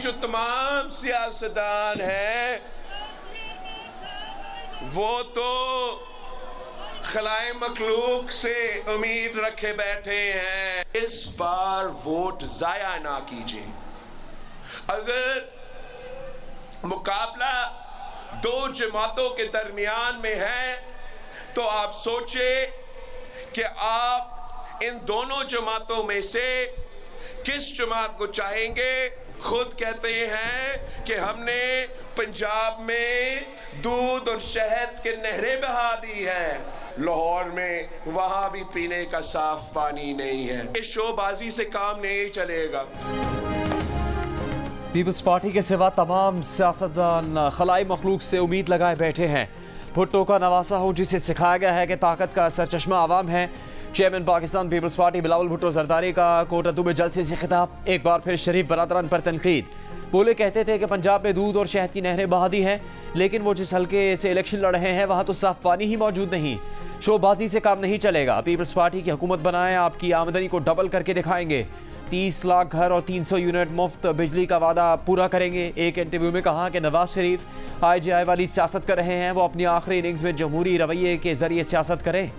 जो तमाम सियासतदान हैं वो तो खलाए मखलूक से उम्मीद रखे बैठे हैं। इस बार वोट जाया ना कीजिए। अगर मुकाबला दो जमातों के दरमियान में है तो आप सोचे कि आप इन दोनों जमातों में से किस जमात को चाहेंगे। खुद कहते हैं कि हमने पंजाब में दूध और शहद के नहरें बहा दी हैं, लाहौर में वहां भी पीने का साफ पानी नहीं है। इस शोबाजी से काम नहीं चलेगा। पीपल्स पार्टी के सिवा तमाम सियासतदान खलाई मखलूक से उम्मीद लगाए बैठे हैं। भुट्टो का नवासा हो जिसे सिखाया गया है कि ताकत का सरचश्मा आवाम है। Chairman Pakistan peoples party Bilawal Bhutto Zardari का कोटद्दू में जलसे से खिताब। एक बार फिर शरीफ बरादरान पर तनकीद। बोले कहते थे कि पंजाब में दूध और शहद की नहरें बहा दी हैं, लेकिन वो जिस हल्के से इलेक्शन लड़ रहे हैं वहाँ तो साफ पानी ही मौजूद नहीं। शोबाजी से काम नहीं चलेगा। पीपल्स पार्टी की हुकूमत बनाएं, आपकी आमदनी को डबल करके दिखाएंगे। 30 लाख घर और 300 यूनिट मुफ्त बिजली का वादा पूरा करेंगे। एक इंटरव्यू में कहा कि नवाज शरीफ IGI वाली सियासत कर रहे हैं, वो अपनी आखिरी इनिंग्स में जमहूरी रवैये के जरिए सियासत करें।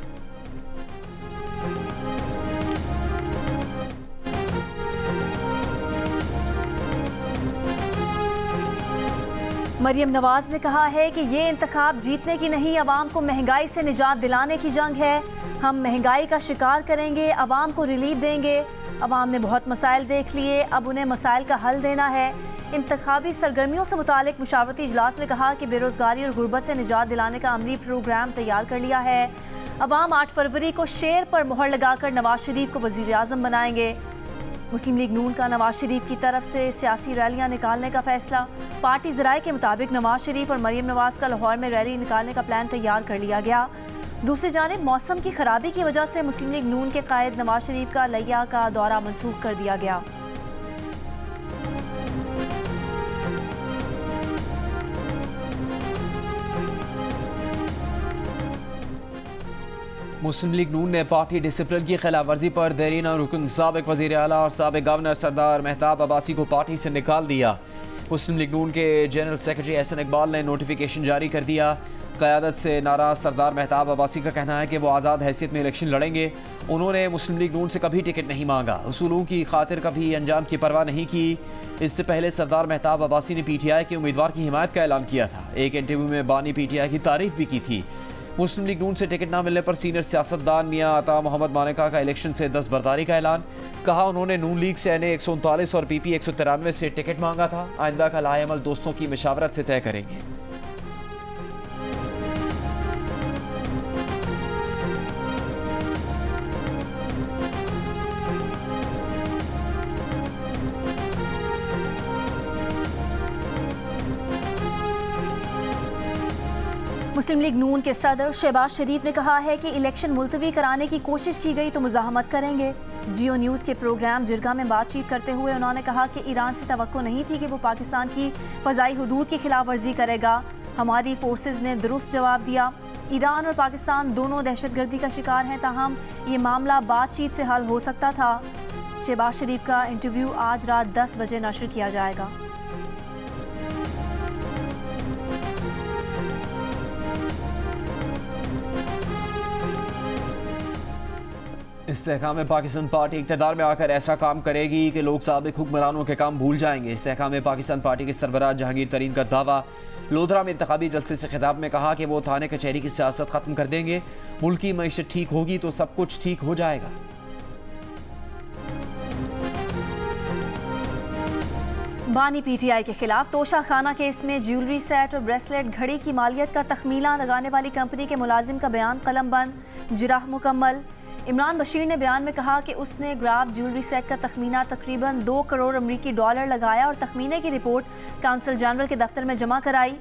मरियम नवाज ने कहा है कि ये इंतखाब जीतने की नहीं, अवाम को महंगाई से निजात दिलाने की जंग है। हम महंगाई का शिकार करेंगे, अवाम को रिलीफ देंगे। अवाम ने बहुत मसाइल देख लिए, अब उन्हें मसाइल का हल देना है। इंतखाबी सरगर्मियों से मुतालिक मुशावरती इजलास में कहा कि बेरोजगारी और गुर्बत से निजात दिलाने का अमली प्रोग्राम तैयार कर लिया है। अवाम 8 फरवरी को शेर पर मोहर लगाकर नवाज शरीफ को वज़ीर आज़म बनाएंगे। मुस्लिम लीग नून का नवाज शरीफ की तरफ से सियासी रैलियां निकालने का फैसला। पार्टी ज़राए के मुताबिक नवाज शरीफ और मरियम नवाज का लाहौर में रैली निकालने का प्लान तैयार कर लिया गया। दूसरी जानिब मौसम की खराबी की वजह से मुस्लिम लीग नून के कायद नवाज शरीफ का लिया का दौरा मनसूख कर दिया गया। मुस्लिम लीग नून ने पार्टी डिसिप्लिन की खिलाफ वर्जी पर देरीना रुकन साबिक वज़ीर आला और साबिक गवर्नर सरदार मेहताब अब्बासी को पार्टी से निकाल दिया। मुस्लिम लीग नून के जनरल सेक्रेटरी एहसन इकबाल ने नोटिफिकेशन जारी कर दिया। क़यादत से नाराज़ सरदार मेहताब अब्बासी का कहना है कि वो आज़ाद हैसियत में इलेक्शन लड़ेंगे। उन्होंने मुस्लिम लीग नून से कभी टिकट नहीं मांगा, उसूलों की खातिर कभी अंजाम की परवाह नहीं की। इससे पहले सरदार मेहताब अब्बासी ने PTI के उम्मीदवार की हिमायत का ऐलान किया था। एक इंटरव्यू में बानी PTI की तारीफ भी की थी। मुस्लिम लीग नून से टिकट न मिलने पर सीनियर सियासतदान मियां अता मोहम्मद मानेका का इलेक्शन से दस्तबरदारी का ऐलान। कहा उन्होंने नून लीग से NA 139 और PP 193 से टिकट मांगा था। आइंदा का लाएमल दोस्तों की मशावरत से तय करेंगे। मुस्लिम लीग नून के सदर शहबाज शरीफ ने कहा है कि इलेक्शन मुलतवी कराने की कोशिश की गई तो मुज़ाहमत करेंगे। जियो न्यूज़ के प्रोग्राम जिरगा में बातचीत करते हुए उन्होंने कहा कि ईरान से तवक्को नहीं थी कि वो पाकिस्तान की फ़ज़ाई हुदूद की खिलाफ वर्जी करेगा। हमारी फोर्सेस ने दुरुस्त जवाब दिया। ईरान और पाकिस्तान दोनों दहशतगर्दी का शिकार हैं, ताहम ये मामला बातचीत से हल हो सकता था। शहबाज शरीफ का इंटरव्यू आज रात 10 बजे नशर किया जाएगा। इस्तेहकाम पाकिस्तान पार्टी इक़्तिदार में आकर ऐसा काम करेगी कि लोग साबिक हुक्मरानों के काम भूल जाएंगे। इस्तेहकाम पाकिस्तान पार्टी के सरबराह जहांगीर तरीन का दावा। लोधरा में इंतखाबी जलसे से खिताब में कहा कि वो थाने कचहरी की सियासत ख़त्म कर देंगे। मुल्क की मईशत ठीक होगी तो सब कुछ ठीक हो जाएगा। बानी PTI के खिलाफ तोशा खाना केस में ज्वेलरी सेट और ब्रेसलेट घड़ी की मालियत का तखमीना लगाने वाली कंपनी के मुलाजिम का बयान कलमबंद, जिराह मुकम्मल। इमरान बशीर ने बयान में कहा कि उसने ग्राफ ज्वेलरी सेट का तखमीना तकरीबन 2 करोड़ अमरीकी डॉलर लगाया और तखमीने की रिपोर्ट काउंसिल जनरल के दफ्तर में जमा कराई।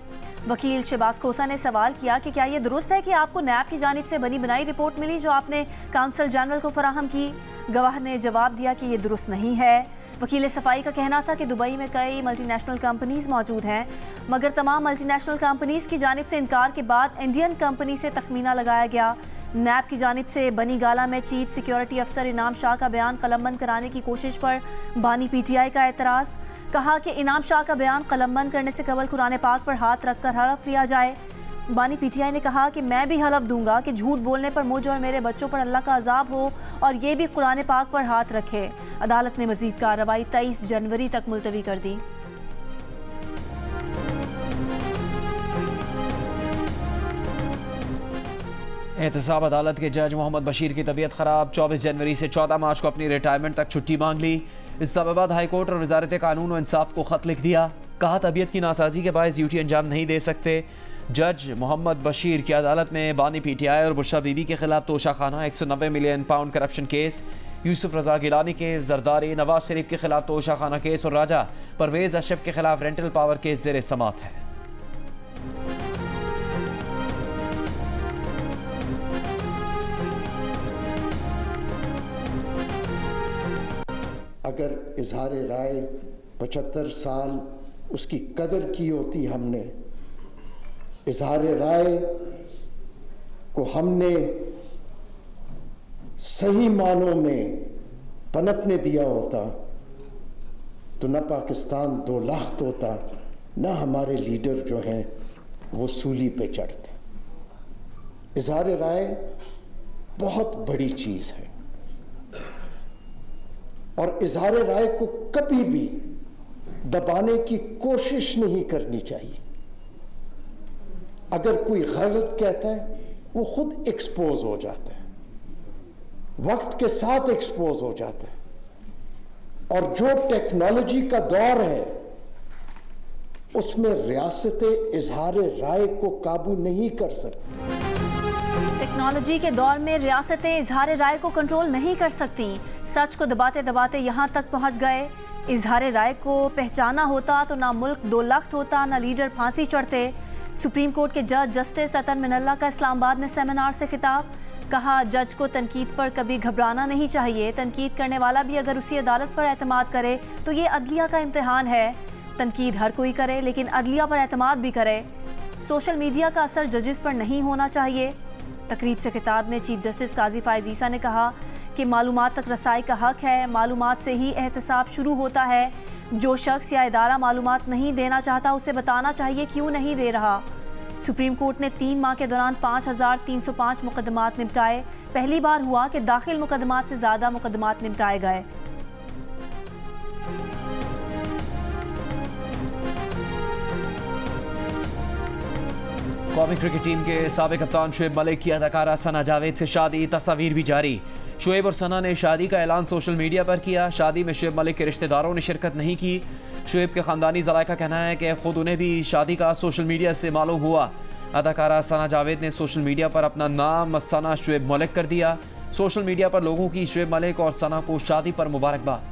वकील शहबाज खोसा ने सवाल किया कि क्या ये दुरुस्त है कि आपको नैब की जानिब से बनी बनाई रिपोर्ट मिली जो आपने काउंसिल जनरल को फराहम की। गवाह ने जवाब दिया कि ये दुरुस्त नहीं है। वकील सफाई का कहना था कि दुबई में कई मल्टीनेशनल कंपनीज मौजूद हैं, मगर तमाम मल्टीनेशनल कंपनीज की जानिब से इनकार के बाद इंडियन कंपनी से तखमीना लगाया गया। नैब की जानिब से बनी गाला में चीफ सिक्योरिटी अफसर इनाम शाह का बयान कलमबंद कराने की कोशिश पर बानी PTI का एतराज़। कहा कि इनाम शाह का बयान कलमबंद करने से कबल कुरान पाक पर हाथ रखकर हलफ लिया जाए। बानी पीटीआई ने कहा कि मैं भी हलफ दूंगा कि झूठ बोलने पर मुझ और मेरे बच्चों पर अल्लाह का अजाब हो और ये भी कुरान पाक पर हाथ रखे। अदालत ने मजीद कार्रवाई 23 जनवरी तक मुलतवी कर दी। एहतसाब अदालत के जज मोहम्मद बशीर की तबीयत ख़राब, 24 जनवरी से 14 मार्च को अपनी रिटायरमेंट तक छुट्टी मांग ली। इस्लामाबाद हाई कोर्ट और वजारत कानून और इंसाफ को ख़त लिख दिया। कहा तबीयत की नासाजी के बायस ड्यूटी अंजाम नहीं दे सकते। जज मोहम्मद बशीर की अदालत में बानी पीटीआई और बुशरा बीबी के खिलाफ Toshakhana 190 million pound corruption case, Yusuf Raza Gilani के जरदारी, नवाज शरीफ के खिलाफ तोशाखाना केस और राजा परवेज अशरफ के खिलाफ रेंटल पावर केस ज़ेर समात है। अगर इजहार राय 75 साल उसकी कदर की होती, हमने इजहार राय को हमने सही मानों में पनपने दिया होता तो न पाकिस्तान 2 लाख होता, न हमारे लीडर जो हैं वो सूली पे चढ़ते। इजहार राय बहुत बड़ी चीज़ है और इजहार राय को कभी भी दबाने की कोशिश नहीं करनी चाहिए। अगर कोई गलत कहता है वो खुद एक्सपोज हो जाता है, वक्त के साथ एक्सपोज हो जाता है। और जो टेक्नोलॉजी का दौर है उसमें रियासतें इजहार राय को काबू नहीं कर सकती। टेक्नोलॉजी के दौर में रियासतें इजहार राय को कंट्रोल नहीं कर सकती। सच को दबाते दबाते यहाँ तक पहुँच गए। इजहार राय को पहचाना होता तो ना मुल्क 2 लाख होता, ना लीडर फांसी चढ़ते। सुप्रीम कोर्ट के जज जस्टिस अतन मिनल्ला का इस्लामाबाद में सेमिनार से खिताब। कहा जज को तनकीद पर कभी घबराना नहीं चाहिए। तनकीद करने वाला भी अगर उसी अदालत पर एतमाद करे तो ये अदलिया का इम्तिहान है। तनकीद हर कोई करे लेकिन अदलिया पर एतमाद भी करे। सोशल मीडिया का असर जजेस पर नहीं होना चाहिए। तकरीब से खिताब में चीफ जस्टिस काजी फायज ईसा ने कहा कि मालूमात तक रसाई का हक है। मालूमात से ही एहतसाब शुरू होता है। जो शख्स या इदारा मालूमात नहीं देना चाहता उसे बताना चाहिए क्यों नहीं दे रहा। सुप्रीम कोर्ट ने 3 माह के दौरान 5305 मुकदमात निपटाए। पहली बार हुआ कि दाखिल मुकदमात से ज़्यादा मुकदमात निपटाए गए। कौमी क्रिकेट टीम के साबिक कप्तान शुएब मलिक की अदाकारा सना जावेद से शादी, तस्वीर भी जारी। शुएब और सना ने शादी का ऐलान सोशल मीडिया पर किया। शादी में शुएब मलिक के रिश्तेदारों ने शिरकत नहीं की। शुएब के ख़ानदानी ज़राए का कहना है कि ख़ुद उन्हें भी शादी का सोशल मीडिया से मालूम हुआ। अदाकारा सना जावेद ने सोशल मीडिया पर अपना नाम सना शुएब मलिक कर दिया। सोशल मीडिया पर लोगों की शुएब मलिक और सना को शादी पर मुबारकबाद।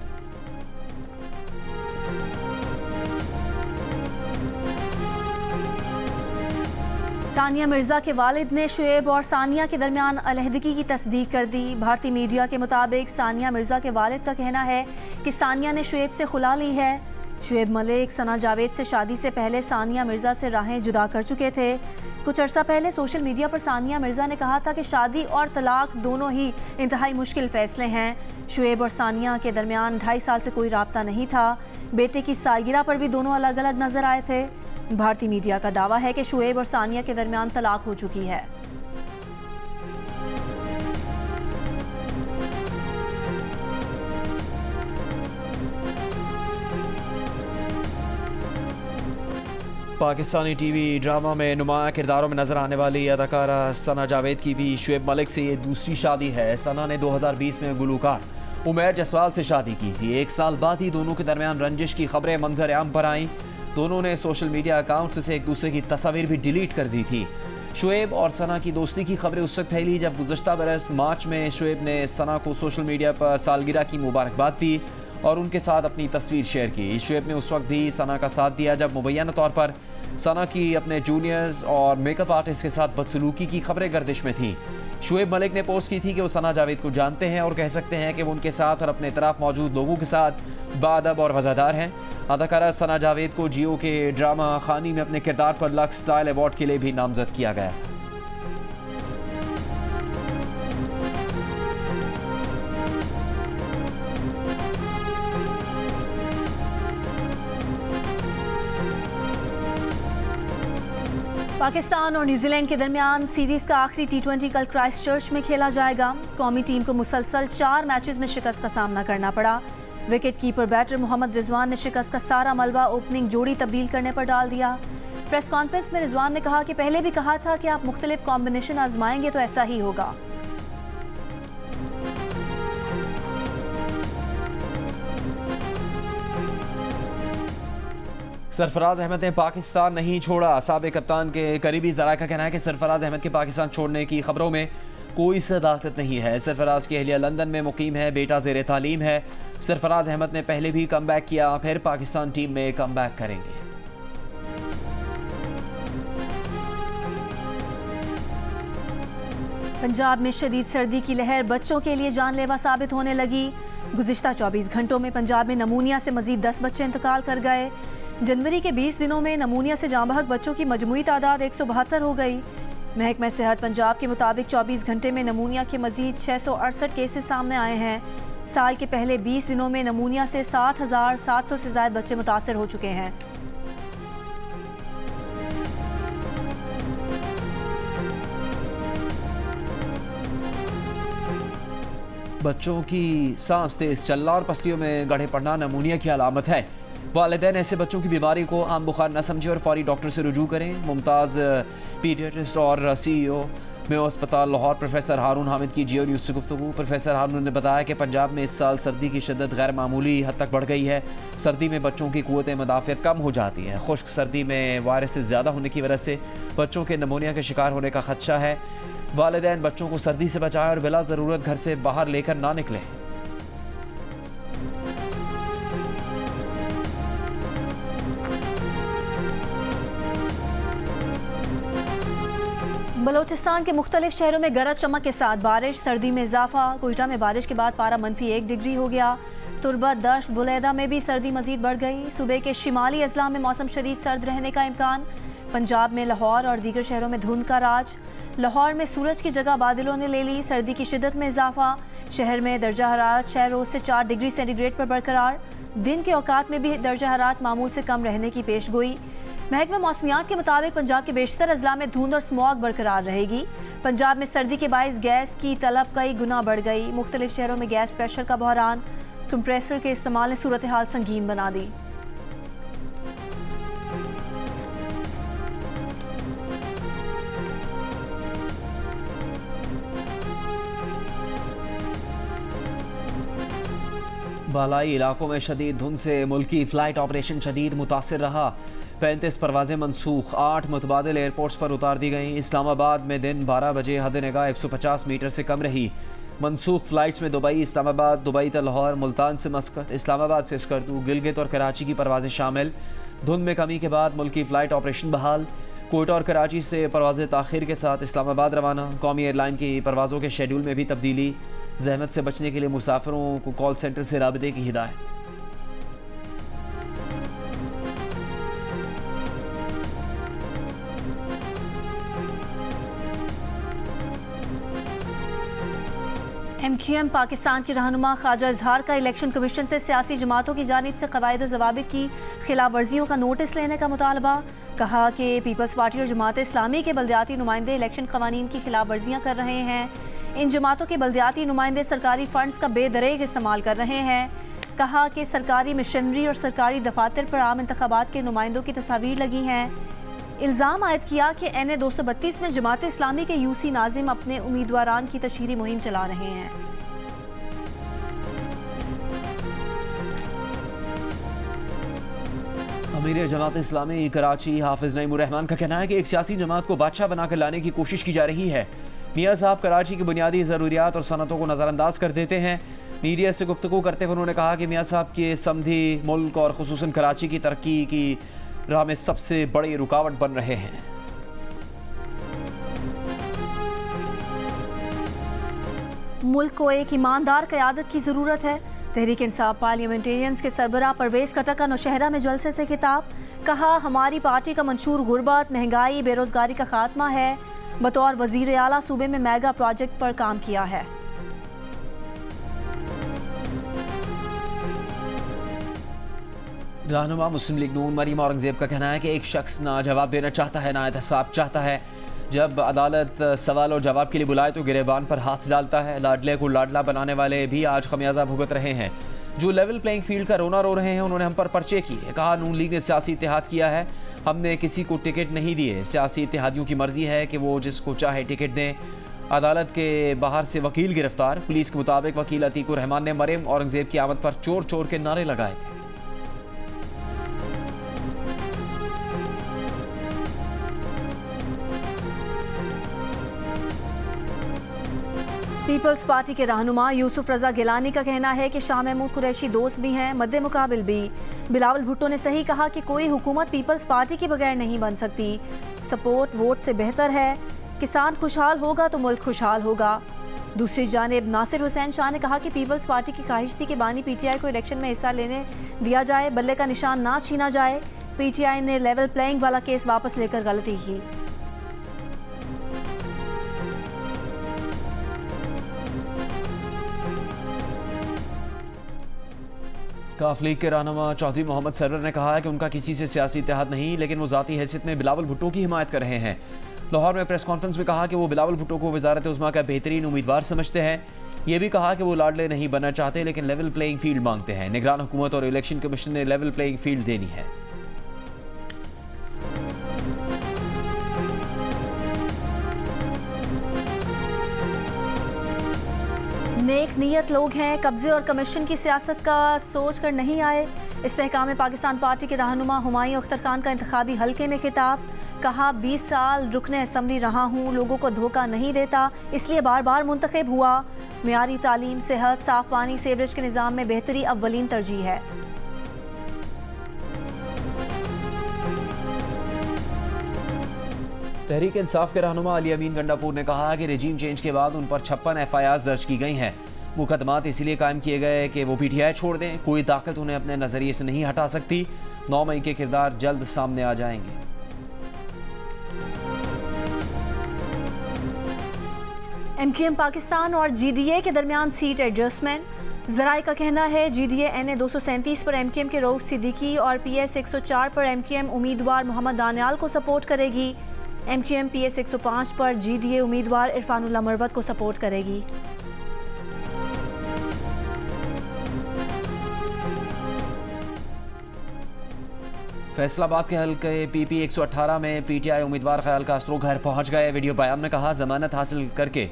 सानिया मिर्ज़ा के वालिद ने शुएब और सानिया के दरमियान अलहदगी की तस्दीक कर दी। भारतीय मीडिया के मुताबिक सानिया मिर्ज़ा के वालिद का कहना है कि सानिया ने शुएब से खुला ली है। शुएब मलिक सना जावेद से शादी से पहले सानिया मिर्ज़ा से राहें जुदा कर चुके थे। कुछ अर्सा पहले सोशल मीडिया पर सानिया मिर्ज़ा ने कहा था कि शादी और तलाक दोनों ही इंतहाई मुश्किल फ़ैसले हैं। शुएब और सानिया के दरमियान 2.5 साल से कोई राब्ता नहीं था। बेटे की सालगिरह पर भी दोनों अलग अलग नजर आए थे। भारतीय मीडिया का दावा है कि शुएब और सानिया के दरमियान तलाक हो चुकी है। पाकिस्तानी टीवी ड्रामा में नुमाया किरदारों में नजर आने वाली अदाकारा सना जावेद की भी शुएब मलिक से ये दूसरी शादी है। सना ने 2020 में गुलूकार उमैर जसवाल से शादी की थी। 1 साल बाद ही दोनों के दरमियान रंजिश की खबरें मंजर आम पर आईं। दोनों ने सोशल मीडिया अकाउंट से एक दूसरे की तस्वीर भी डिलीट कर दी थी। शुएब और सना की दोस्ती की खबरें उस वक्त फैली जब गुज़श्ता बरस मार्च में शुएब ने सना को सोशल मीडिया पर सालगिरह की मुबारकबाद दी और उनके साथ अपनी तस्वीर शेयर की। शुएब ने उस वक्त भी सना का साथ दिया जब मुबैना तौर पर सना की अपने जूनियर्स और मेकअप आर्टिस्ट के साथ बदसलूकी की खबरें गर्दिश में थी। शुएब मलिक ने पोस्ट की थी कि वो सना जावेद को जानते हैं और कह सकते हैं कि वो उनके साथ और अपने इतराफ मौजूद लोगों के साथ बाअदब और वज़ादार हैं। अदाकारा सना जावेद को जियो के ड्रामा खानी में अपने किरदार पर लक्स स्टाइल अवार्ड के लिए भी नामजद किया गया था। पाकिस्तान और न्यूजीलैंड के दरमियान सीरीज का आखिरी T20 कल क्राइस्ट चर्च में खेला जाएगा। कौमी टीम को मुसलसल 4 मैचेस में शिकस्त का सामना करना पड़ा। Wicket keeper batter Mohammad Rizwan ने शिकस्त का सारा मलबा ओपनिंग जोड़ी तब्दील करने पर डाल दिया। प्रेस कॉन्फ्रेंस में रिजवान ने कहा कि पहले भी कहा था कि आप मुख्तलिफ कॉम्बिनेशन आजमाएंगे तो ऐसा ही होगा। सरफराज अहमद ने पाकिस्तान नहीं छोड़ा। साबिक कप्तान के करीबी ज़राए का कहना है कि सरफराज अहमद के पाकिस्तान छोड़ने की खबरों में कोई सदाकत नहीं है। सरफराज की अहलिया लंदन में मुकीम है, बेटा ज़ेर तालीम है। सरफराज अहमद ने पहले भी कम बैक किया, फिर पाकिस्तान टीम में कम बैक करेंगे। पंजाब में शदीद सर्दी की लहर बच्चों के लिए जानलेवा साबित होने लगी। गुज़िश्ता 24 घंटों में पंजाब में नमूनिया से मजीद 10 बच्चे इंतकाल कर गए। जनवरी के 20 दिनों में नमूनिया से जाँ बहक बच्चों की मजमूई तादाद 172 हो गई। महकमा सेहत पंजाब के मुताबिक 24 घंटे में नमूनिया के मजीद 668 केसेस सामने आए हैं। साल के पहले 20 दिनों में नमूनिया से 7,700 से ज़्यादा बच्चे मुतासर हो चुके हैं। बच्चों की सांस तेज चलना और पसलियों में गढ़े पड़ना नमूनिया की अलामत है। वालिदैन ऐसे बच्चों की बीमारी को आम बुखार न समझें और फौरी डॉक्टर से रुजू करें। मुमताज़ पीडियाट्रिस्ट और CEO मेयो अस्पताल लाहौर प्रोफेसर हारून हामिद की जियो न्यूज़ से गुफ्तगू। प्रोफेसर हारून ने बताया कि पंजाब में इस साल सर्दी की शिद्दत गैर मामूली हद तक बढ़ गई है। सर्दी में बच्चों की क़ुव्वत मुदाफ़ियत कम हो जाती है। खुश्क सर्दी में वायरस ज़्यादा होने की वजह से बच्चों के नमूनिया के शिकार होने का खदशा है। वालिदैन बच्चों को सर्दी से बचाएं और बिला ज़रूरत घर से बाहर लेकर ना निकलें। बलोचिस्तान के मुख्तलिफ शहरों में गरज चमक के साथ बारिश, सर्दी में इजाफा। कोयटा में बारिश के बाद पारा -1 डिग्री हो गया। तुरबत, दश्त, बुलैदा में भी सर्दी मजीद बढ़ गई। सूबे के शिमाली अजला में मौसम शदीद सर्द रहने का इम्कान। पंजाब में लाहौर और दीगर शहरों में धुंध का राज। लाहौर में सूरज की जगह बादलों ने ले ली। सर्दी की शिद्दत में इजाफा। शहर में दर्जा हरारत 6 रोज से 4 डिग्री सेंटीग्रेड पर बरकरार। दिन के औकात में भी दर्जा हरारत मामूल से कम रहने की पेशगोई। महकमा मौसमियात के मुताबिक पंजाब के बेशतर अजला में धुंध और स्मॉग बरकरार रहेगी। पंजाब में सर्दी के बायस गैस की तलब कई गुना बढ़ गई। मुख्तलिफ शहरों में गैस प्रेशर का बहरान। कंप्रेसर के इस्तेमाल ने सूरत हाल संगीन बना दी। बालाई इलाकों में शदीद धुंध से मुल्की फ़्लाइट ऑपरेशन शदीद मुतासिर रहा। 35 परवाज़ें मनसूख, 8 मुतबादिल एयरपोर्ट्स पर उतार दी गईं। इस्लामाबाद में दिन 12 बजे हद निगाह 150 मीटर से कम रही। मनसूख फ़्लाइट्स में दुबई, इस्लामाबाद, दुबई तो लाहौर, मुल्तान से मस्कत, इस्लामाबाद से स्कर्दू, गिलगित और कराची की परवाज़ें शामिल। धुंध में कमी के बाद मुल्की फ़्लाइट ऑपरेशन बहाल। कोयटा और कराची से परवाज़ें ताख़ीर के साथ इस्लामाबाद रवाना। कौमी एयरलाइन की परवाज़ों के शेड्यूल में भी तब्दीली। ज़हमत से बचने के लिए मुसाफिरों को कॉल सेंटर से राबते की हिदायत। MQM पाकिस्तान के रहनुमा ख्वाजा इजहार का इलेक्शन कमीशन से सियासी जमातों की जानिब से क़वाइद और ज़वाबित की खिलाफ वर्जियों का नोटिस लेने का मुतालबा। कहा कि पीपल्स पार्टी और जमात इस्लामी के बल्दियाती नुमाइंदे इलेक्शन कवानीन की खिलाफ वर्जियाँ कर रहे हैं। इन जमातों के बल्दियाती नुमाइंदे सरकारी फ़ंड्स का बेदरेग इस्तेमाल कर रहे हैं। कहा कि सरकारी मिशनरी और सरकारी दफातर पर आम इंतखाबात के नुमाइंदों की तस्वीर लगी हैं। इल्ज़ाम आयद किया कि NA 232 में जमात इस्लामी के UC नाजिम अपने उम्मीदवारान की तशहीरी मुहिम चला रहे हैं। अमीर जमात इस्लामी कराची हाफिज नईमुर रहमान का कहना है कि एक सियासी जमात को बादशाह बनाकर लाने की कोशिश की जा रही है। मियाँ साहब कराची की बुनियादी ज़रूरियात और सनतों को नज़रअंदाज कर देते हैं। मीडिया से गुफ्तगू करते हुए उन्होंने कहा कि मियाँ साहब के समधी मुल्क और खुसूसन कराची की तरक्की की राह में सबसे बड़ी रुकावट बन रहे हैं। मुल्क को एक ईमानदार क़यादत की ज़रूरत है। तहरीक इंसाफ पार्लियामेंटेरियंस के सरबराह परवेज़ खटक का नौशहरा में जलसे से खिताब। कहा हमारी पार्टी का मंशूर गुर्बत, महंगाई, बेरोज़गारी का खात्मा है। बतौर वज़ीर आला सूबे में मेगा प्रोजेक्ट पर काम किया है। रहनुमा मुस्लिम लीग नून मरीम औरंगजेब का कहना है कि एक शख्स ना जवाब देना चाहता है ना एहतसाब चाहता है। जब अदालत सवाल और जवाब के लिए बुलाए तो गिरेबान पर हाथ डालता है। लाडले को लाडला बनाने वाले भी आज खमियाजा भुगत रहे हैं। जो लेवल प्लेइंग फील्ड का रोना रो रहे हैं उन्होंने हम पर पर्चे किए। कहा नून लीग ने सियासी इत्तेहाद किया है, हमने किसी को टिकट नहीं दिए। सियासी इत्तेहादियों की मर्जी है कि वो जिसको चाहे टिकट दें। अदालत के बाहर से वकील गिरफ्तार। पुलिस के मुताबिक वकील अतीकुर रहमान ने मरीम औरंगजेब की आमद पर चोर चोर के नारे लगाए थे। पीपल्स पार्टी के रहनुमा यूसुफ रजा गिलानी का कहना है कि शाह महमूद कुरैशी दोस्त भी हैं, मद्दे मुकाबिल भी। बिलावल भुट्टो ने सही कहा कि कोई हुकूमत पीपल्स पार्टी के बगैर नहीं बन सकती। सपोर्ट वोट से बेहतर है। किसान खुशहाल होगा तो मुल्क खुशहाल होगा। दूसरी जानिब नासिर हुसैन शाह ने कहा कि पीपल्स पार्टी की ख्वाहिश थी कि बानी पीटीआई को इलेक्शन में हिस्सा लेने दिया जाए, बल्ले का निशान ना छीना जाए। पीटीआई ने लेवल प्लेइंग वाला केस वापस लेकर गलती की। काफ लीग के रहनुमा चौधरी मोहम्मद सरवर ने कहा है कि उनका किसी से सियासी इत्तेहाद नहीं, लेकिन वो ज़ाती हैसियत में बिलावल भुट्टो की हिमायत कर रहे हैं। लाहौर में प्रेस कॉन्फ्रेंस में कहा कि वो बिलावल भुट्टो को वजारत उज़्मा का बेहतरीन उम्मीदवार समझते हैं। ये भी कहा कि वो लाडले नहीं बनना चाहते, लेकिन लेवल प्लेइंग फील्ड मांगते हैं। निगरान हुकूमत और इलेक्शन कमीशन ने लेवल प्लेइंग फील्ड देनी है। नेक नीयत लोग हैं, कब्जे और कमीशन की सियासत का सोच कर नहीं आए। इस्तेहकाम पाकिस्तान पार्टी के रहनुमा हुमायूं अख्तर खान का इंतखाबी हल्के में खिताब। कहा 20 साल रुकने असम्बली रहा हूँ, लोगों को धोखा नहीं देता, इसलिए बार बार मुंतखब हुआ। मियारी तालीम, सेहत, साफ पानी, सीवरेज के निज़ाम में बेहतरी अव्वलीन तरजीह है। तहरीक इंसाफ के रहनुमा अली अमीन गंडापुर ने कहा कि रजीम चेंज के बाद उन पर 56 FIR दर्ज की गई हैं। मुकदमात इसलिए कायम किए गए कि वो PTI छोड़ दें। कोई ताकत उन्हें अपने नज़रिए से नहीं हटा सकती। 9 मई के किरदार जल्द सामने आ जाएंगे। MQM पाकिस्तान और GDA के दरमियान सीट एडजस्टमेंट। ज़राए का कहना है GDA NA 237 पर MQM के रऊफ सिद्दीकी और PS 104 पर MQM उम्मीदवार मोहम्मद दानियाल को सपोर्ट करेगी। MQM PS 105 पर GDA उम्मीदवार इरफानुल्लाह मरवत को सपोर्ट करेगी। फैसलाबाद के हल्के PP 118 में PTI उम्मीदवार ख्याल कास्त्रो घर पहुंच गए। वीडियो बयान में कहा जमानत हासिल करके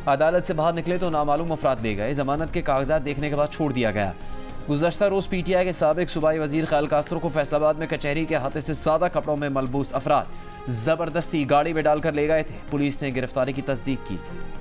अदालत से बाहर निकले तो नामालूम अफराद ले गए। जमानत के कागजात देखने के बाद छोड़ दिया गया। गुज़श्ता रोज़ PTI के साबिक सूबाई वजीर ख्याल कास्त्रो को फैसलाबाद में कचहरी के हाथे से सादा कपड़ों में मलबूस अफराद जबरदस्ती गाड़ी में डालकर ले गए थे। पुलिस ने गिरफ्तारी की तस्दीक की थी।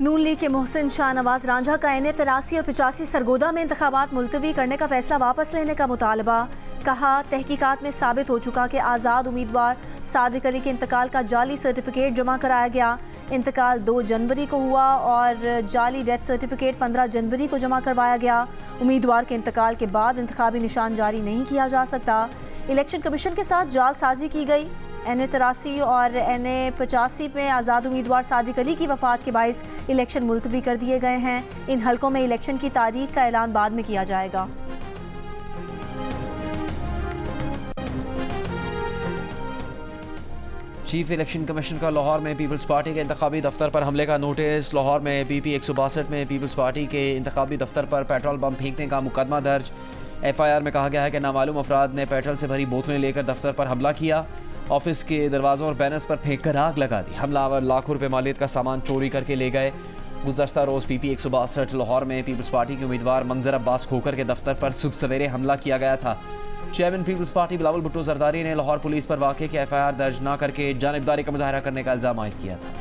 नून लीग के मोहसिन शाहनवाज रांझा का NA 83 और 85 सरगोदा में इंतखाबात मुलतवी करने का फैसला वापस लेने का मुतालबा। कहा तहकीकात में साबित हो चुका कि आज़ाद उम्मीदवार सादिक अली के इंतकाल का जाली सर्टिफिकेट जमा कराया गया। इंतकाल 2 जनवरी को हुआ और जाली डेथ सर्टिफिकेट 15 जनवरी को जमा करवाया गया। उम्मीदवार के इंतकाल के बाद इंतखाबी निशान जारी नहीं किया जा सकता। इलेक्शन कमीशन के साथ जालसाजी की गई। NA 83 और NA 85 में आज़ाद उम्मीदवार सादिक अली की वफात के बाइस इलेक्शन मुलतवी कर दिए गए हैं। इन हलकों में इलेक्शन की तारीख का ऐलान बाद में किया जाएगा। चीफ इलेक्शन कमीशन का लाहौर में पीपल्स पार्टी के इंतखाबी दफ्तर पर हमले का नोटिस। लाहौर में PP 162 में पीपल्स पार्टी के इंतखाबी दफ्तर पर पेट्रोल बम फेंकने का मुकदमा दर्ज। FIR में कहा गया है कि नामालूम अफराद ने पेट्रोल से भरी बोतलें लेकर दफ्तर पर हमला किया। ऑफिस के दरवाज़ों और बैनर्स पर फेंक कर आग लगा दी। हमलावर लाखों रुपए मालियत का सामान चोरी करके ले गए। गुज़श्ता रोज़ PP 162 लाहौर में पीपल्स पार्टी के उम्मीदवार मंजर अब्बास खोकर के दफ्तर पर सुबह सवेरे हमला किया गया था। Chairman peoples party Bilawal Bhutto Zardari ने लाहौर पुलिस पर वाक़े के FIR दर्ज न करके जानिबदारी का मुजाहरा करने का इल्ज़ाम आयद किया था।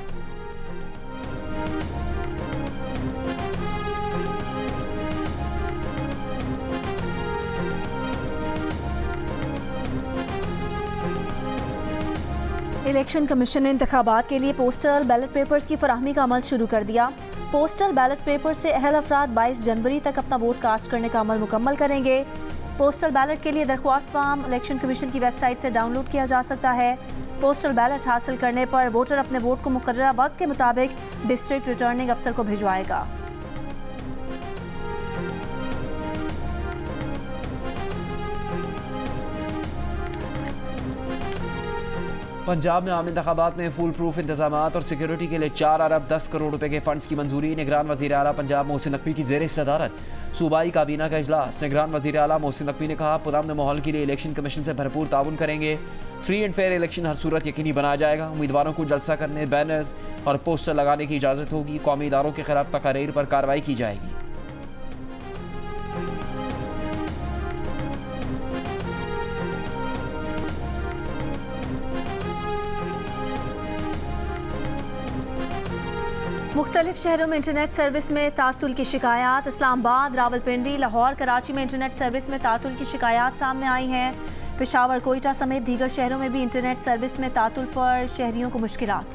इलेक्शन कमीशन ने इंतखाबात के लिए पोस्टल बैलेट पेपर्स की फराहमी का अमल शुरू कर दिया। पोस्टल बैलेट पेपर से अहल अफराद 22 जनवरी तक अपना वोट कास्ट करने का अमल मुकम्मल करेंगे। पोस्टल बैलेट के लिए दरख्वास्त फॉर्म इलेक्शन कमीशन की वेबसाइट से डाउनलोड किया जा सकता है। पोस्टल बैलेट हासिल करने पर वोटर अपने वोट को मुकर्ररा वक्त के मुताबिक डिस्ट्रिक्ट रिटर्निंग अफसर को भिजवाएगा। पंजाब में आम इंतखाबात में फुल प्रूफ इंतजाम और सिक्योरिटी के लिए 4 अरब 10 करोड़ रुपए के फंड्स की मंजूरी। निगरान वज़ीर आला पंजाब मोहसिन नकवी की ज़ेर सदारत सूबाई काबीना का इजलास। निगरान वज़ीर आला मोहसिन नकवी ने कहा, पुरअमन माहौल के लिए इलेक्शन कमीशन से भरपूर ताउन करेंगे। फ्री एंड फेयर इलेक्शन हर सूरत यकीनी बनाया जाएगा। उम्मीदवारों को जलसा करने, बैनर्स और पोस्टर लगाने की इजाज़त होगी। कौमी इदारों के खिलाफ तकारीर पर कार्रवाई की जाएगी। मुख्तलिफ शहरों में इंटरनेट सर्विस में तातुल की शिकायत। इस्लामाबाद, रावलपिंडी, लाहौर, कराची में इंटरनेट सर्विस में तातुल की शिकायत सामने आई हैं। पेशावर, कोयटा समेत दीगर शहरों में भी इंटरनेट सर्विस में तातुल पर शहरियों को मुश्किलात।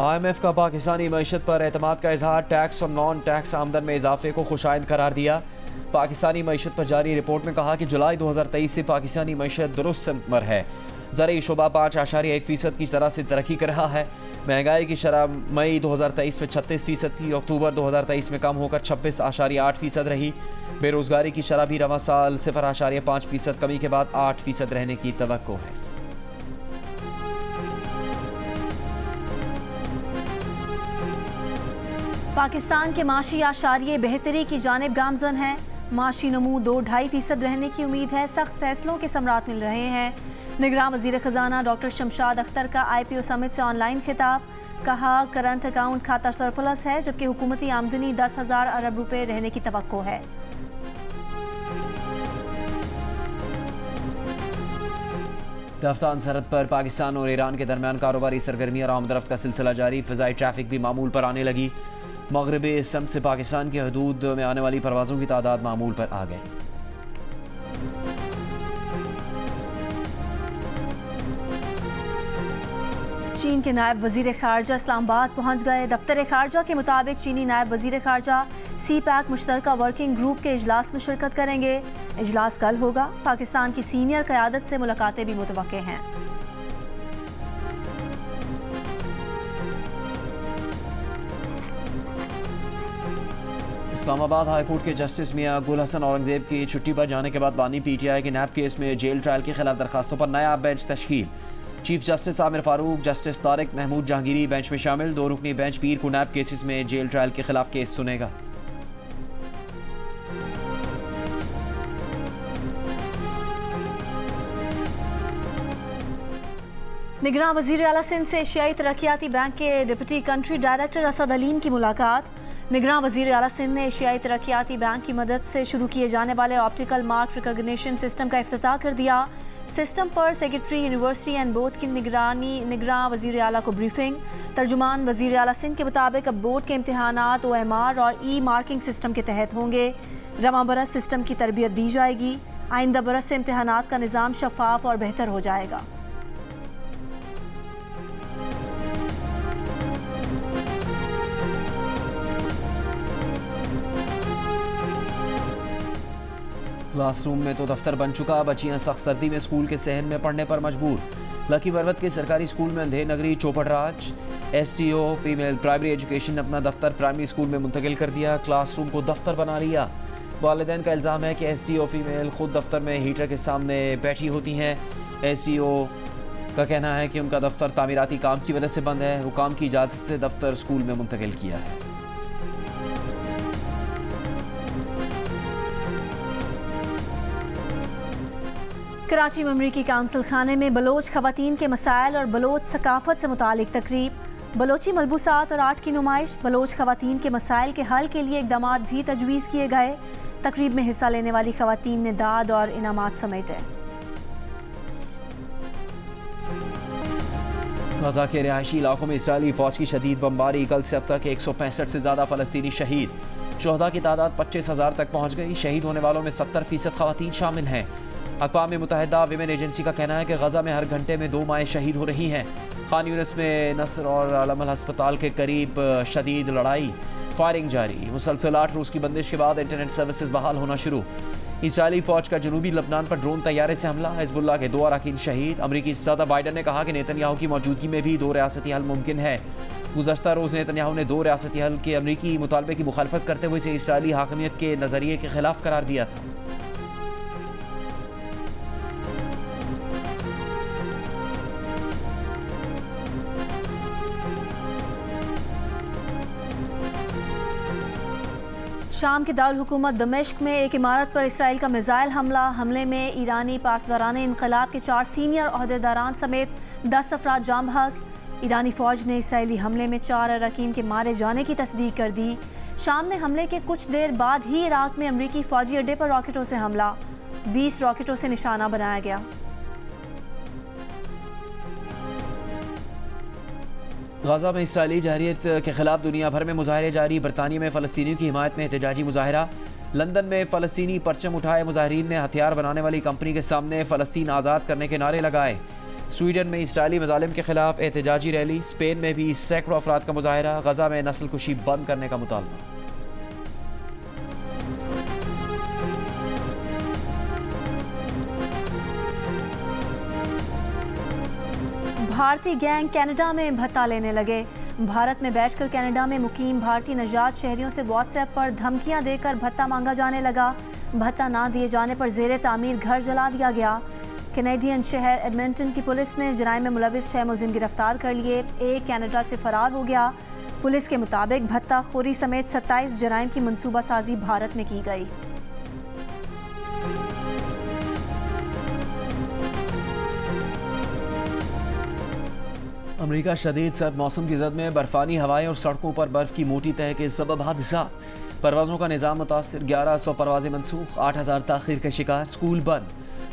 IMF का पाकिस्तानी मईशत पर एतमाद का इजहार। टैक्स और नॉन टैक्स आमदन में इजाफे को खुशाइंद करार दिया। पाकिस्तानी मईशत पर जारी रिपोर्ट में कहा कि जुलाई 2023 से पाकिस्तानी मईशत दुरुस्त सिमत पर है। ज़रई शुबा 5.1% की शरह से तरक्की कर रहा है। महंगाई की शरह मई 2023 में 36% थी, अक्टूबर 2023 में कम होकर 26.8% रही। बेरोज़गारी की शरह भी रवां साल 0.5% कमी के बाद 8% रहने की तवक्को है। पाकिस्तान के माशी आशारिये बेहतरी की जानिब गामजन है। माशी नमू 2-2.5% रहने की उम्मीद है। सख्त फैसलों के समरात मिल रहे हैं। निगरान वज़ीर ख़जाना डॉक्टर शमशाद अख्तर का IPO समिट से ऑनलाइन खिताब। कहा, करंट अकाउंट खाता सरप्लस है, जबकि हुकूमती आमदनी 10,000 अरब रुपए रहने की तवक्को है। अफगान सरहद पर पाकिस्तान और ईरान के दरमियान कारोबारी सरगर्मी और आमदरफ्त का सिलसिला जारी। फ़िज़ाई ट्रैफिक भी मामूल पर आने लगी। मगरबी समत से पाकिस्तान की हदूद में आने वाली परवाज़ों की तादाद मामूल पर आ गई। चीन के नायब वज़ीर ख़ारजा इस्लामाबाद पहुँच गए। दफ्तर ख़ारजा के मुताबिक चीनी नायब वज़ीर ख़ारजा CPEC मुश्तरका वर्किंग ग्रुप के इजलास में शिरकत करेंगे। इजलास कल होगा। पाकिस्तान की सीनियर क़यादत से मुलाकातें भी मुतवक्के हैं। इस्लामाबाद हाई कोर्ट के जस्टिस मियां गुल हसन औरंगजेब की छुट्टी पर जाने के बाद बानी PTI के नैब केस में जेल ट्रायल के खिलाफ दरखास्तों पर नया बेंच तश्कील। Chief justice Aamir Farooq, justice Tariq Mahmood Jahangiri bench में शामिल। 2 रुकनी बेंच पीर को नैब केसेस में जेल ट्रायल के खिलाफ केस सुनेगा। निगरान वज़ीर आला सिंध से एशियाई तरक्याती बैंक के deputy country director Asad Aleem की मुलाकात। निगरान वज़ीर आला सिंध ने एशियाई तरक्याती बैंक की मदद से शुरू किए जाने वाले ऑप्टिकल मार्क रिकॉग्निशन सिस्टम का इफ्तिताह कर दिया। सिस्टम पर सेक्रेटरी यूनिवर्सिटी एंड बोर्ड की निगरान वज़ीर आला को ब्रीफिंग। तर्जुमान वज़ीर आला सिंध के मुताबिक अब बोर्ड के इम्तिहानात OMR और E-मार्किंग सिस्टम के तहत होंगे। रवां बरस सिस्टम की तरबियत दी जाएगी। आइंदा बरस से इम्तिहानात का निज़ाम शफाफ और बेहतर हो जाएगा। क्लासरूम में तो दफ्तर बन चुका। बच्चियां सख्त सर्दी में स्कूल के सहन में पढ़ने पर मजबूर। लकी बरवत के सरकारी स्कूल में अंधेर नगरी चौपड़ राज। STO फीमेल प्राइमरी एजुकेशन ने अपना दफ्तर प्राइमरी स्कूल में मुंतकिल कर दिया। क्लासरूम को दफ्तर बना लिया। वालिदैन का इल्ज़ाम है कि STO फीमेल खुद दफ्तर में हीटर के सामने बैठी होती हैं। STO का कहना है कि उनका दफ्तर तामीराती काम की वजह से बंद है। हुकाम की इजाज़त से दफ्तर स्कूल में मुंतकिल किया है। कराची में अमरीकी काउंसिल खाने में बलोच खवातीन के मसाइल और बलोच सकाफत से मुतालिक तकरीब। बलोची मलबूसात और आर्ट की नुमाइश। बलोच खवातीन के मसाइल के हल के लिए इक़दामात भी तजवीज़ किए गए। तकरीब में हिस्सा लेने वाली खवातीन ने दाद और इनामात समेटे। गज़ा के रिहायशी इलाकों में इसराइली फ़ौज की शदीद बमबारी। कल से अब तक 165 से ज़्यादा फ़लस्तीनी शहीद। शुहदा की तादाद 25,000 तक पहुँच गई। शहीद होने वालों में 70% खवातीन शामिल हैं। अक़वाम मुत्तहिदा विमेन एजेंसी का कहना है कि गज़ा में हर घंटे में 2 माएँ शहीद हो रही हैं। खान यूनिस में नसर और अलमल अस्पताल के करीब शदीद लड़ाई, फायरिंग जारी। मुसलसल 8 रोज़ की बंदिश के बाद इंटरनेट सर्विसेज बहाल होना शुरू। इसराइली फौज का जनूबी लबनान पर ड्रोन तैयारे से हमला, हिजबुल्लाह के 2 अरकान शहीद। अमरीकी सदर बाइडन ने कहा कि नेतन्याहू की मौजूदगी में भी 2 रियासती हल मुमकिन है। गुज़श्ता रोज़ नेतन्याहू ने 2 रियासती हल के अमरीकी मुतालबे की मुखालफत करते हुए इसे इसराइली हाकमियत के नज़रिए के खिलाफ करार दिया था। शाम के दारुल हुकूमत दमिश्क में एक इमारत पर इसराइल का मिसाइल हमले में ईरानी पासदारान इनकलाब के 4 सीनियर ओहदेदारान समेत 10 अफराद जाम बहक। ईरानी फौज ने इसराइली हमले में 4 अरकान के मारे जाने की तस्दीक कर दी। शाम में हमले के कुछ देर बाद ही इराक में अमरीकी फौजी अड्डे पर रॉकेटों से हमला, 20 रॉकेटों से निशाना बनाया गया। गाज़ा में इसराइली जारियत के खिलाफ दुनिया भर में मुजाहरे जारी। बरतानिया में फ़लस्तीनियों की हिमायत में एहतजाजी मुजाहरा। लंदन में फ़लस्तीनी परचम उठाए मुजाहरीन ने हथियार बनाने वाली कंपनी के सामने फ़लस्तीन आज़ाद करने के नारे लगाए। स्वीडन में इसराइली मज़ालिम के खिलाफ एहतजाजी रैली। स्पेन में भी सैकड़ों अफराद का मुजाहरा। गज़ा में नस्ल कुशी बंद करने का मुतालबा। भारतीय गैंग कनाडा में भत्ता लेने लगे। भारत में बैठकर कनाडा में मुकीम भारतीय नजात शहरियों से व्हाट्सएप पर धमकियां देकर भत्ता मांगा जाने लगा। भत्ता ना दिए जाने पर ज़ेरे तामीर घर जला दिया गया। कैनेडियन शहर एडमिंटन की पुलिस ने जराइम में मुलविस 6 मुलजिम गिरफ्तार कर लिए। एक कनाडा से फरार हो गया। पुलिस के मुताबिक भत्ता खोरी समेत 27 जराइम की मनसूबा साजी भारत में की गई। अमेरिका शदीद सर्द मौसम की जद में बर्फानी हवाएं और सड़कों पर बर्फ की मोटी तह के सबब हादसा। परवाज़ों का निज़ाम मुतासिर, 1100 परवाज़ें मनसूख, 8000 ताख़ीर के शिकार, स्कूल बंद,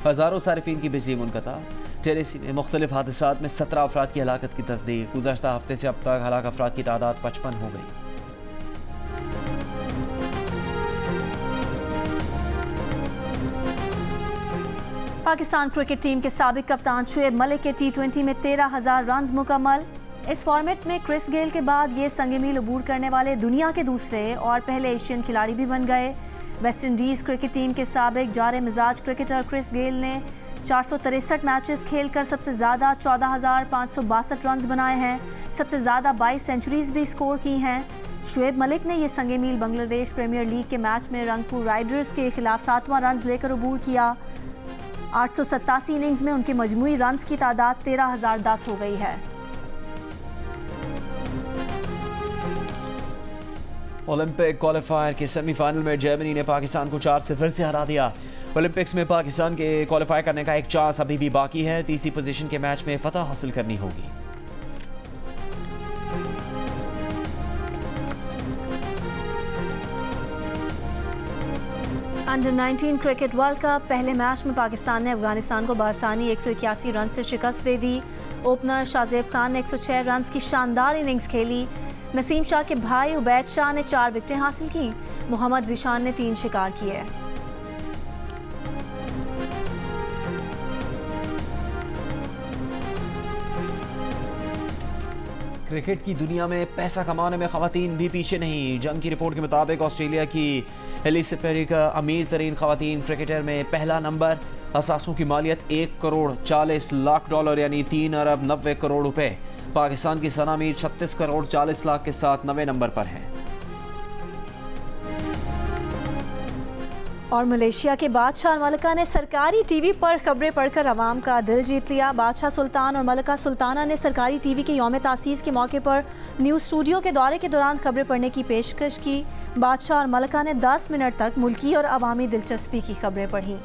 हज़ारों सारिफीन की बिजली मुनक़ता। टेनेसी में मुख्तलिफ हादसात में 17 अफराद की हलाकत की तस्दीक। गुज़श्ता हफ्ते से अब तक हलाक अफराद की तादाद 55 हो गई। पाकिस्तान क्रिकेट टीम के साबिक कप्तान शुएब मलिक के T20 में 13,000 रन मुकम्मल। इस फॉर्मेट में क्रिस गेल के बाद ये संग मील अबूर करने वाले दुनिया के दूसरे और पहले एशियन खिलाड़ी भी बन गए। वेस्ट इंडीज़ क्रिकेट टीम के साबिक जारे मिजाज क्रिकेटर क्रिस गेल ने 463 मैचेस खेलकर सबसे ज़्यादा 14,562 रन बनाए हैं। सबसे ज़्यादा 22 सेंचुरीज भी स्कोर की हैं। शुएब मलिक ने यह संग मील बांग्लादेश प्रीमियर लीग के मैच में रंगपुर राइडर्स के खिलाफ 7वां रन लेकर अबूर किया। 887 इनिंग्स में उनकी मजमूई रन्स की तादाद 13,010 हो गई है। ओलंपिक क्वालिफायर के सेमीफाइनल में जर्मनी ने पाकिस्तान को 4-0 से हरा दिया। ओलंपिक्स में पाकिस्तान के क्वालिफाई करने का एक चांस अभी भी बाकी है। तीसरी पोजीशन के मैच में फतह हासिल करनी होगी। अंडर 19 क्रिकेट वर्ल्ड कप पहले मैच में पाकिस्तान ने अफगानिस्तान को बासानी 181 रन से शिकस्त दे दी। ओपनर शाहजेब खान ने 106 रन की शानदार इनिंग्स खेली। नसीम शाह के भाई उबैद शाह ने 4 विकेटें हासिल की। मोहम्मद जिशान ने 3 शिकार किए। क्रिकेट की दुनिया में पैसा कमाने में ख़वातीन भी पीछे नहीं। जंग की रिपोर्ट के मुताबिक ऑस्ट्रेलिया की एलिसा पेरी का अमीर तरीन ख़वातीन क्रिकेटर में पहला नंबर। असासों की मालियत $1,40,00,000 यानी 3 अरब 90 करोड़ रुपए। पाकिस्तान की सना मीर 36 करोड़ 40 लाख के साथ 9वें नंबर पर है। और मलेशिया के बादशाह और मलिका ने सरकारी टीवी पर खबरें पढ़कर आवाम का दिल जीत लिया। बादशाह सुल्तान और मलिका सुल्ताना ने सरकारी टीवी के यौम तासीस के मौके पर न्यूज़ स्टूडियो के दौरे के दौरान खबरें पढ़ने की पेशकश की। बादशाह और मलिका ने 10 मिनट तक मुल्की और अवामी दिलचस्पी की खबरें पढ़ी।